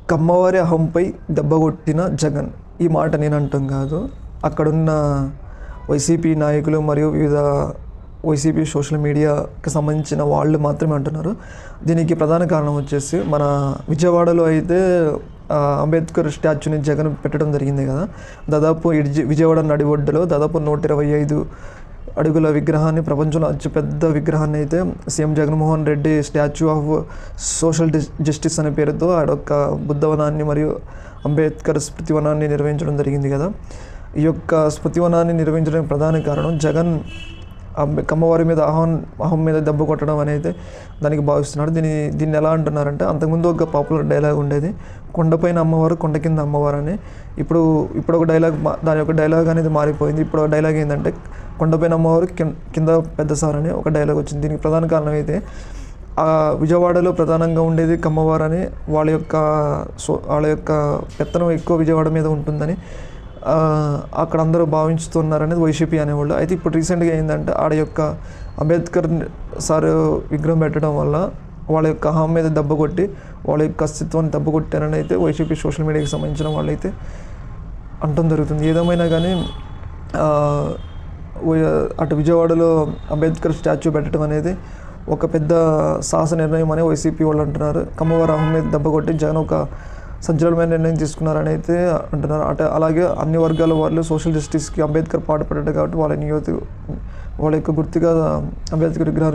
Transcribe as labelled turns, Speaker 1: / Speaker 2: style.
Speaker 1: కమ్మవారి అహంపై దెబ్బ కొట్టిన జగన్. ఈ మాట నేను అంటాం కాదు, అక్కడున్న వైసీపీ నాయకులు మరియు వివిధ వైసీపీ సోషల్ మీడియాకి సంబంధించిన వాళ్ళు మాత్రమే అంటున్నారు. దీనికి ప్రధాన కారణం వచ్చేసి మన విజయవాడలో అయితే అంబేద్కర్ స్టాచ్యూని జగన్ పెట్టడం జరిగింది కదా. దాదాపు విజయవాడ నడిబొడ్డులో దాదాపు 125 అడుగుల విగ్రహాన్ని, ప్రపంచంలో అతిపెద్ద విగ్రహాన్ని అయితే CM Jaganmohan Reddy statue of social justice అనే పేరుతో ఆడొక్క బుద్ధవనాన్ని మరియు అంబేద్కర్ స్మృతివనాన్ని నిర్వహించడం జరిగింది కదా. ఈ యొక్క స్మృతివనాన్ని నిర్వహించడానికి ప్రధాన కారణం జగన్ కమ్మవారి మీద అహం మీద దెబ్బ కొట్టడం అనేది దానికి భావిస్తున్నాడు. దీన్ని ఎలా అంటున్నారంటే, అంతకుముందు ఒక పాపులర్ డైలాగ్ ఉండేది, కొండపైన అమ్మవారు కొండ కింద అమ్మవారు అని. ఇప్పుడు ఒక డైలాగ్, దాని యొక్క డైలాగ్ అనేది మారిపోయింది. ఇప్పుడు డైలాగ్ ఏంటంటే, కొండపైన అమ్మవారు కింద పెద్ద సార్ అని ఒక డైలాగ్ వచ్చింది. దీనికి ప్రధాన కారణం అయితే విజయవాడలో ప్రధానంగా ఉండేది కమ్మవారు అని, వాళ్ళ యొక్క పెత్తనం ఎక్కువ విజయవాడ మీద ఉంటుందని అక్కడ అందరూ భావించుతున్నారనేది వైసీపీ అనేవాళ్ళు. అయితే ఇప్పుడు రీసెంట్గా ఏంటంటే, ఆడ యొక్క అంబేద్కర్ సార్ విగ్రహం పెట్టడం వల్ల వాళ్ళ యొక్క అహం మీద దెబ్బ కొట్టి వాళ్ళ యొక్క అస్తిత్వాన్ని దెబ్బ కొట్టారని అయితే వైసీపీ సోషల్ మీడియాకి సంబంధించిన వాళ్ళైతే అంటం జరుగుతుంది. ఏదేమైనా కానీ అటు విజయవాడలో అంబేద్కర్ స్టాచ్యూ పెట్టడం అనేది ఒక పెద్ద సాహస నిర్ణయం అని వైసీపీ వాళ్ళు అంటున్నారు. కమ్మవారి అహం మీద దెబ్బ కొట్టి జగన్ ఒక సంచలనమైన నిర్ణయం తీసుకున్నారని అయితే అంటున్నారు. అలాగే అన్ని వర్గాల వాళ్ళు సోషల్ జస్టిస్కి అంబేద్కర్ పాటుపడ్డాడు కాబట్టి వాళ్ళ యొక్క గుర్తుగా అంబేద్కర్ విగ్రహాన్ని